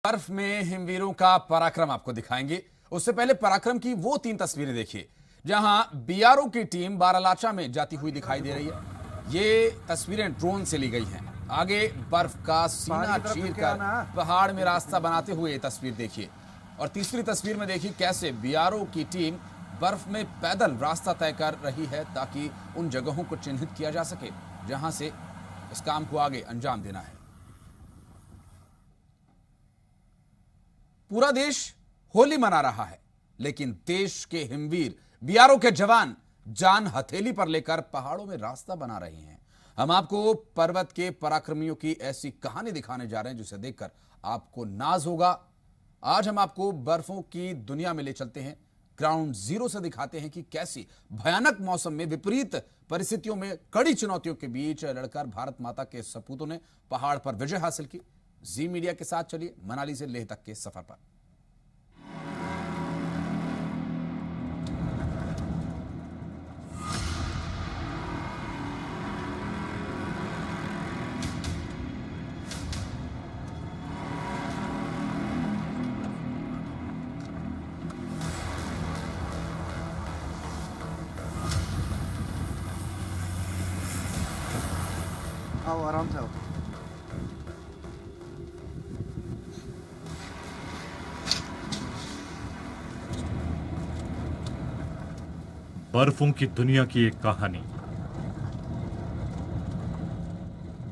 बर्फ में हिमवीरों का पराक्रम आपको दिखाएंगे। उससे पहले पराक्रम की वो 3 तस्वीरें देखिए जहां बीआरओ की टीम बारालाचा में जाती हुई दिखाई दे रही है। ये तस्वीरें ड्रोन से ली गई हैं। आगे बर्फ का सीना चीरकर पहाड़ में रास्ता बनाते हुए ये तस्वीर देखिए। और तीसरी तस्वीर में देखिए कैसे बीआरओ की टीम बर्फ में पैदल रास्ता तय कर रही है ताकि उन जगहों को चिन्हित किया जा सके जहां से इस काम को आगे अंजाम देना है। पूरा देश होली मना रहा है, लेकिन देश के हिमवीर बीआरओ के जवान जान हथेली पर लेकर पहाड़ों में रास्ता बना रहे हैं। हम आपको पर्वत के पराक्रमियों की ऐसी कहानी दिखाने जा रहे हैं जिसे देखकर आपको नाज होगा। आज हम आपको बर्फों की दुनिया में ले चलते हैं। ग्राउंड जीरो से दिखाते हैं कि कैसी भयानक मौसम में विपरीत परिस्थितियों में कड़ी चुनौतियों के बीच लड़कर भारत माता के सपूतों ने पहाड़ पर विजय हासिल की। जी मीडिया के साथ चलिए मनाली से लेह तक के सफर पर। आओ आराम से आओ। बर्फों की दुनिया की एक कहानी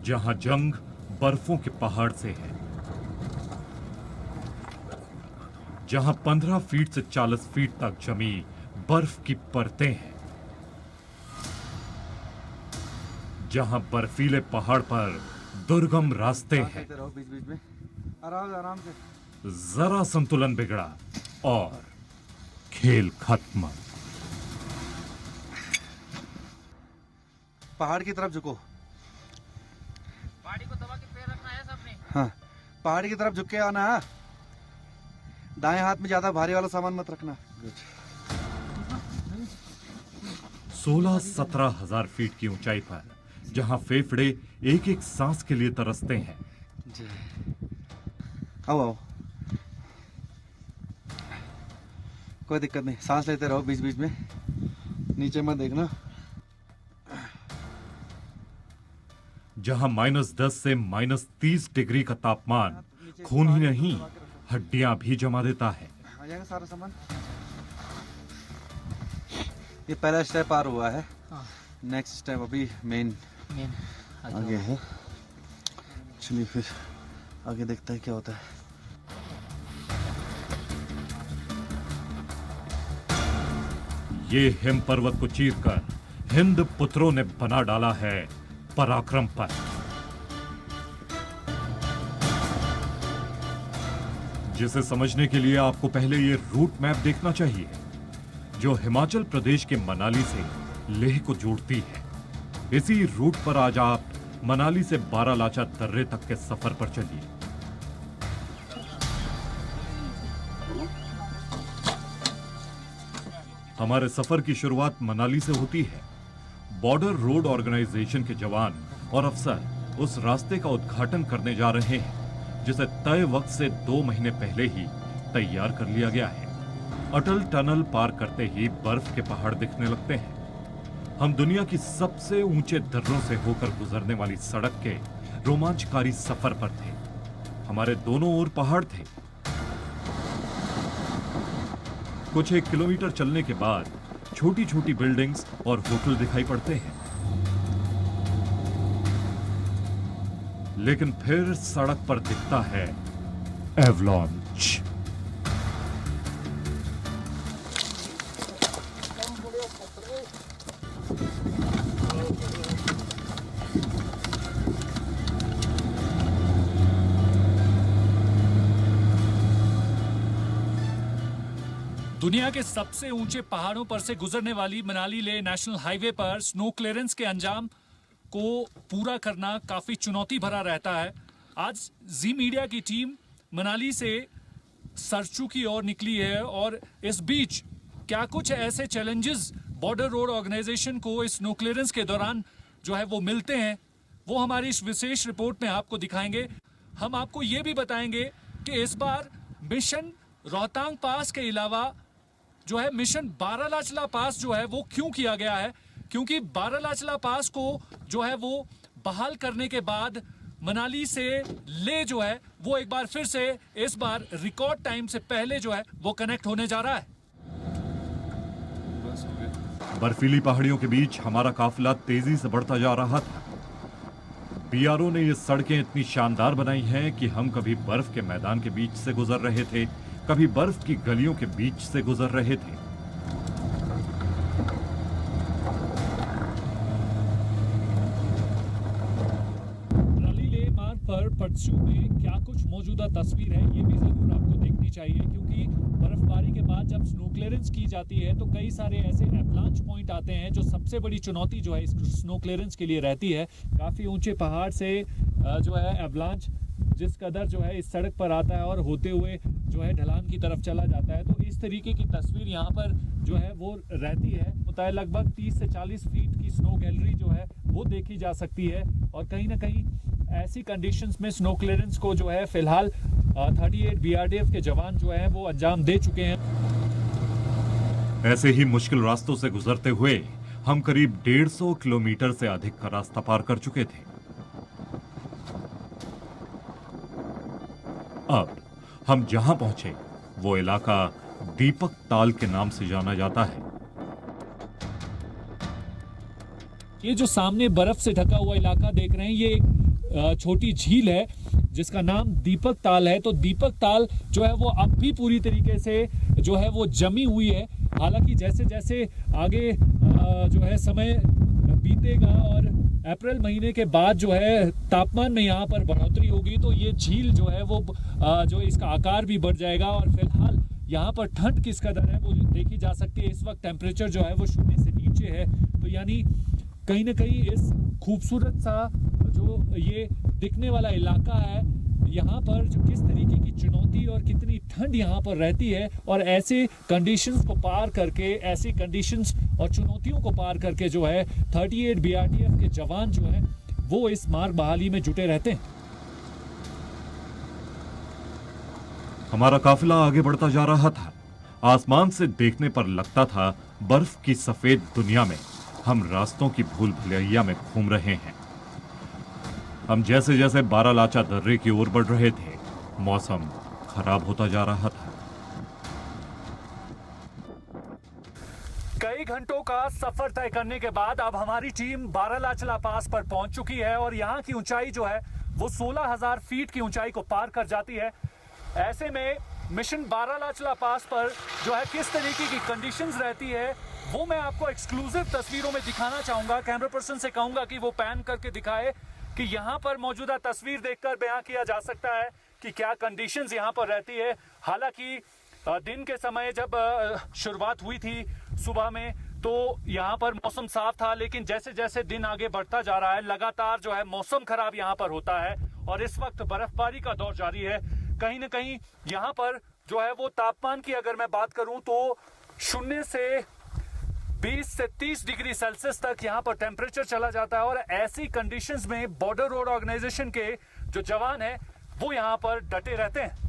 जहां जंग बर्फों के पहाड़ से है, जहां 15 फीट से 40 फीट तक जमी बर्फ की परतें हैं, जहां बर्फीले पहाड़ पर दुर्गम रास्ते हैं। बीच बीच में आराम से। जरा संतुलन बिगड़ा और खेल खत्म। पहाड़ की तरफ झुको। पहाड़ी को दबा के पैर रखना है सबने। हाँ, पहाड़ी की तरफ झुक के आना है। दाएं हाथ में ज्यादा भारी वाला सामान मत रखना। 16-17 हजार फीट की ऊंचाई पर जहां फेफड़े एक एक सांस के लिए तरसते हैं। आओ आओ, कोई दिक्कत नहीं, सांस लेते रहो बीच बीच में, नीचे मत देखना। जहां -10 से -30 डिग्री का तापमान खून ही नहीं हड्डियां भी जमा देता है। आ जाएगा सारा सामान। ये पहला स्टेप पार हुआ है। नेक्स्ट स्टेप अभी मेन आगे है। चलिए फिर आगे देखते हैं क्या होता है। ये हिम पर्वत को चीरकर हिंद पुत्रों ने बना डाला है पराक्रम पर। जिसे समझने के लिए आपको पहले ये रूट मैप देखना चाहिए जो हिमाचल प्रदेश के मनाली से लेह को जोड़ती है। इसी रूट पर आज आप मनाली से बारालाचा दर्रे तक के सफर पर चलिए। हमारे सफर की शुरुआत मनाली से होती है। बॉर्डर रोड ऑर्गेनाइजेशन के जवान और अफसर उस रास्ते का उद्घाटन करने जा रहे हैं जिसे तय वक्त से 2 महीने पहले ही तैयार कर लिया गया है। अटल टनल पार करते ही बर्फ के पहाड़ दिखने लगते हैं। हम दुनिया की सबसे ऊंचे दर्रों से होकर गुजरने वाली सड़क के रोमांचकारी सफर पर थे। हमारे दोनों ओर पहाड़ थे। कुछ 1 किलोमीटर चलने के बाद छोटी छोटी बिल्डिंग्स और होटल दिखाई पड़ते हैं, लेकिन फिर सड़क पर दिखता है एवलांच। दुनिया के सबसे ऊंचे पहाड़ों पर से गुजरने वाली मनाली लेह नेशनल हाईवे पर स्नो क्लियरेंस के अंजाम को पूरा करना काफी चुनौती भरा रहता है। आज जी मीडिया की टीम मनाली से सरचू की ओर निकली है और इस बीच क्या कुछ ऐसे चैलेंजेस बॉर्डर रोड ऑर्गेनाइजेशन को इस स्नो क्लियरेंस के दौरान जो है वो मिलते हैं, वो हमारी इस विशेष रिपोर्ट में आपको दिखाएंगे। हम आपको ये भी बताएंगे कि इस बार मिशन रोहतांग पास के अलावा जो है मिशन बारालाचला पास जो है वो क्यों किया गया है, क्योंकि बारालाचला पास को जो है वो बहाल करने के बाद मनाली से ले जो है वो एक बार फिर से इस बार रिकॉर्ड टाइम से पहले जो है वो कनेक्ट होने जा रहा है। बर्फीली पहाड़ियों के बीच हमारा काफिला तेजी से बढ़ता जा रहा था। बीआरओ ने ये सड़कें इतनी शानदार बनाई हैं कि हम कभी बर्फ के मैदान के बीच से गुजर रहे थे, कभी बर्फ की गलियों के बीच से गुजर रहे थे। मनाली लेह मार्ग पर पटसू में क्या कुछ मौजूदा तस्वीर है ये भी जरूर आपको देखनी चाहिए, क्योंकि बर्फबारी के बाद जब स्नो क्लियरेंस की जाती है तो कई सारे ऐसे एवलांच पॉइंट आते हैं जो सबसे बड़ी चुनौती जो है इस स्नो क्लियरेंस के लिए रहती है। काफ़ी ऊंचे पहाड़ से जो है एवलांच जिस कदर जो है इस सड़क पर आता है और होते हुए जो है ढलान की तरफ चला जाता है, तो इस तरीके की तस्वीर यहाँ पर जो है वो रहती है। होता है लगभग 30 से 40 फीट की स्नो गैलरी जो है वो देखी जा सकती है, और कहीं ना कहीं ऐसी कंडीशंस में स्नो क्लियरेंस को जो है फिलहाल 38 बीआरडीएफ के जवान जो है वो अंजाम दे चुके हैं। ऐसे ही मुश्किल रास्तों से गुजरते हुए हम करीब 150 किलोमीटर से अधिक का रास्ता पार कर चुके थे। अब हम जहां पहुंचे वो इलाका दीपक ताल के नाम से जाना जाता है। ये जो सामने बर्फ से ढका हुआ इलाका देख रहे हैं, ये एक छोटी झील है जिसका नाम दीपक ताल है। तो दीपक ताल जो है वो अब भी पूरी तरीके से जो है वो जमी हुई है। हालांकि जैसे जैसे आगे जो है समय बीतेगा और अप्रैल महीने के बाद जो है तापमान में यहाँ पर बढ़ोतरी होगी, तो ये झील जो है वो जो इसका आकार भी बढ़ जाएगा। और फिलहाल यहाँ पर ठंड किस कदर है वो देखी जा सकती है। इस वक्त टेम्परेचर जो है वो 0 से नीचे है, तो यानी कहीं ना कहीं इस खूबसूरत सा जो ये दिखने वाला इलाका है, यहाँ पर जो किस तरीके की चुनौती और कितनी ठंड यहाँ पर रहती है, और ऐसे कंडीशंस को पार करके, ऐसी कंडीशंस और चुनौतियों को पार करके जो है 38 बीआरटीएफ के जवान जो है वो इस मार्ग बहाली में जुटे रहते हैं। हमारा काफिला आगे बढ़ता जा रहा था। आसमान से देखने पर लगता था बर्फ की सफेद दुनिया में हम रास्तों की भूल भुलैया में घूम रहे हैं। हम जैसे जैसे बारालाचा दर्रे की ओर बढ़ रहे थे, मौसम खराब होता जा रहा था। कई घंटों का सफर तय करने के बाद अब हमारी टीम बारालाचला पास पर पहुंच चुकी है, और यहाँ की ऊंचाई जो है वो 16,000 फीट की ऊंचाई को पार कर जाती है। ऐसे में मिशन बारालाचला पास पर जो है किस तरीके की कंडीशंस रहती है वो मैं आपको एक्सक्लूसिव तस्वीरों में दिखाना चाहूंगा। कैमरा पर्सन से कहूंगा कि वो पैन करके दिखाए कि यहाँ पर मौजूदा तस्वीर देखकर बयां किया जा सकता है कि क्या कंडीशंस यहाँ पर रहती है। हालांकि दिन के समय जब शुरुआत हुई थी सुबह में तो यहाँ पर मौसम साफ था, लेकिन जैसे जैसे दिन आगे बढ़ता जा रहा है लगातार जो है मौसम खराब यहाँ पर होता है, और इस वक्त बर्फबारी का दौर जारी है। कहीं ना कहीं यहाँ पर जो है वो तापमान की अगर मैं बात करूं तो 0 से 20 से 30 डिग्री सेल्सियस तक यहाँ पर टेम्परेचर चला जाता है, और ऐसी कंडीशंस में बॉर्डर रोड ऑर्गेनाइजेशन के जो जवान हैं वो यहाँ पर डटे रहते हैं।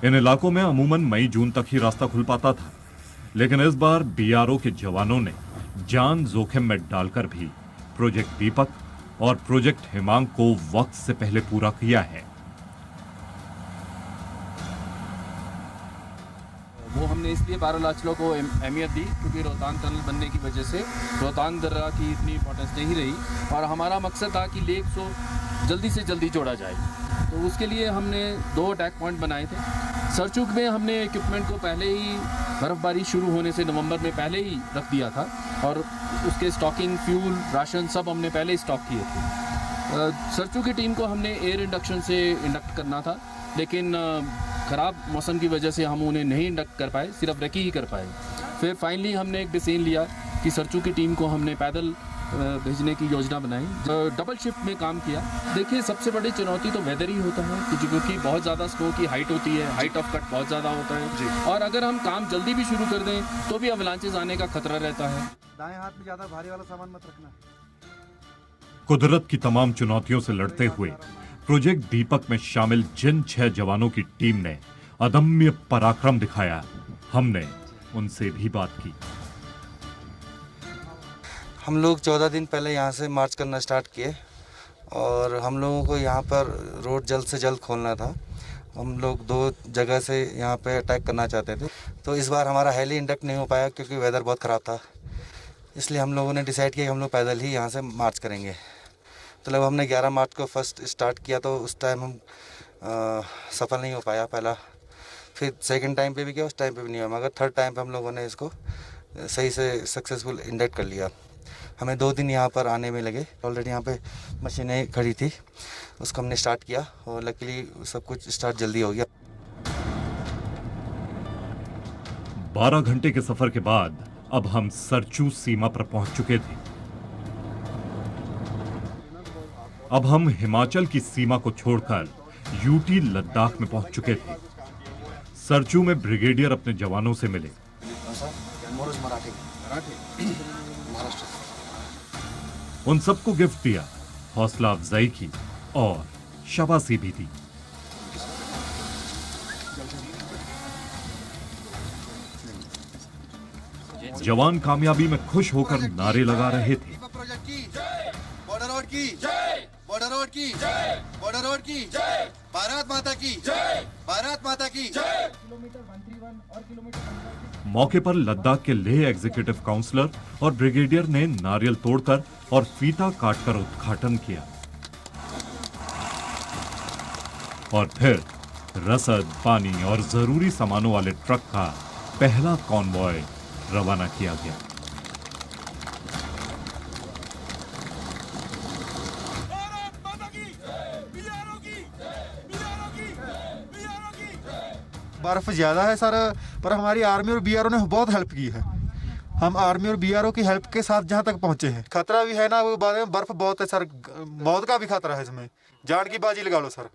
इन इलाकों में अमूमन मई जून तक ही रास्ता खुल पाता था, लेकिन इस बार बीआरओ के जवानों ने जान जोखिम में डालकर भी प्रोजेक्ट दीपक और प्रोजेक्ट हिमांग को वक्त से पहले पूरा किया है। वो हमने इसलिए बारालाचला को अहमियत दी क्योंकि रोहतांग टनल बनने की वजह से रोहतांग दर्रा की इतनी इंपॉर्टेंस नहीं रही, और हमारा मकसद था कि लेक को जल्दी से जल्दी जोड़ा जाए। तो उसके लिए हमने 2 अटैक पॉइंट बनाए थे। सरचुग में हमने इक्विपमेंट को पहले ही बर्फ़बारी शुरू होने से नवंबर में पहले ही रख दिया था, और उसके स्टॉकिंग, फ्यूल, राशन सब हमने पहले ही स्टॉक किए थे। सरचुग की टीम को हमने एयर इंडक्शन से इंडक्ट करना था, लेकिन ख़राब मौसम की वजह से हम उन्हें नहीं इंडक्ट कर पाए, सिर्फ रेकी ही कर पाए। फिर फाइनली हमने एक डिसीजन लिया कि सरचुग की टीम को हमने पैदल भेजने की योजना बनाई, डबल शिफ्ट में काम किया। देखिए, सबसे बड़ी चुनौती तो वेदर ही होता है, क्योंकि बहुत ज़्यादा स्नो की हाइट होती है, हाइट ऑफ कट बहुत ज़्यादा होता है, और अगर हम काम जल्दी भी शुरू कर दें तो भी अवलांचेस आने का खतरा रहता है। दाएं हाथ में ज्यादा भारी वाला सामान मत रखना। कुदरत की तमाम चुनौतियों से लड़ते हुए प्रोजेक्ट दीपक में शामिल जिन 6 जवानों की टीम ने अदम्य पराक्रम दिखाया, हमने उनसे भी बात की। हम लोग 14 दिन पहले यहाँ से मार्च करना स्टार्ट किए और हम लोगों को यहाँ पर रोड जल्द से जल्द खोलना था। हम लोग 2 जगह से यहाँ पे अटैक करना चाहते थे, तो इस बार हमारा हेली इंडक्ट नहीं हो पाया क्योंकि वेदर बहुत ख़राब था। इसलिए हम लोगों ने डिसाइड किया कि हम लोग पैदल ही यहाँ से मार्च करेंगे। तो जब हमने 11 मार्च को फर्स्ट स्टार्ट किया तो उस टाइम हम सफल नहीं हो पाया पहला, फिर सेकंड टाइम पे भी किया, उस टाइम पे भी नहीं हुआ, मगर थर्ड टाइम पे हम लोगों ने इसको सही से सक्सेसफुल इंडक्ट कर लिया। हमें 2 दिन यहाँ पर आने में लगे। ऑलरेडी यहाँ पे मशीनें खड़ी थी, उसको हमने स्टार्ट किया और लकीली सब कुछ स्टार्ट जल्दी हो गया। 12 घंटे के सफर के बाद अब हम सरचू सीमा पर पहुंच चुके थे। अब हम हिमाचल की सीमा को छोड़कर यूटी लद्दाख में पहुंच चुके थे। सरचू में ब्रिगेडियर अपने जवानों से मिले। उन सबको गिफ्ट दिया, हौसला अफजाई की और शाबाशी भी दी। जवान कामयाबी में खुश होकर नारे लगा रहे थे। बॉर्डर रोड की जय, बॉर्डर रोड की जय, बॉर्डर रोड की जय, भारत माता की जय, भारत माता की जय। मौके पर लद्दाख के लेह एग्जीक्यूटिव काउंसलर और ब्रिगेडियर ने नारियल तोड़कर और फीता काटकर उद्घाटन किया और फिर रसद, पानी और जरूरी सामानों वाले ट्रक का पहला कॉन्वॉय रवाना किया गया। बर्फ ज़्यादा है सर, पर हमारी आर्मी और बीआरओ ने बहुत हेल्प की है। हम आर्मी और बीआरओ की हेल्प के साथ जहाँ तक पहुँचे हैं। खतरा भी है ना, वो बाद में बर्फ बहुत है सर, मौत का भी खतरा है इसमें, जान की बाजी लगा लो सर।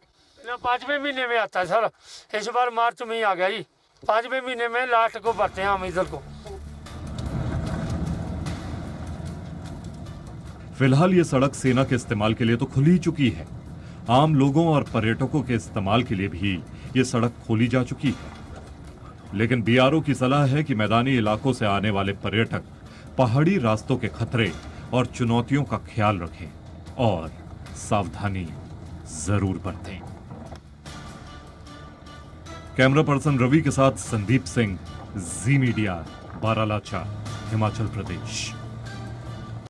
5वें महीने में आता है सर, इस बार मार्च में ही आ गया जी। 5वें महीने में लास्ट को बढ़ते हैं हम इधर को। फिलहाल ये सड़क सेना के इस्तेमाल के लिए तो खुल ही चुकी है। आम लोगों और पर्यटकों के इस्तेमाल के लिए भी ये सड़क खोली जा चुकी है। लेकिन बीआरओ की सलाह है कि मैदानी इलाकों से आने वाले पर्यटक पहाड़ी रास्तों के खतरे और चुनौतियों का ख्याल रखें और सावधानी जरूर बरतें। कैमरा पर्सन रवि के साथ संदीप सिंह, जी मीडिया, बारालाचा, हिमाचल प्रदेश।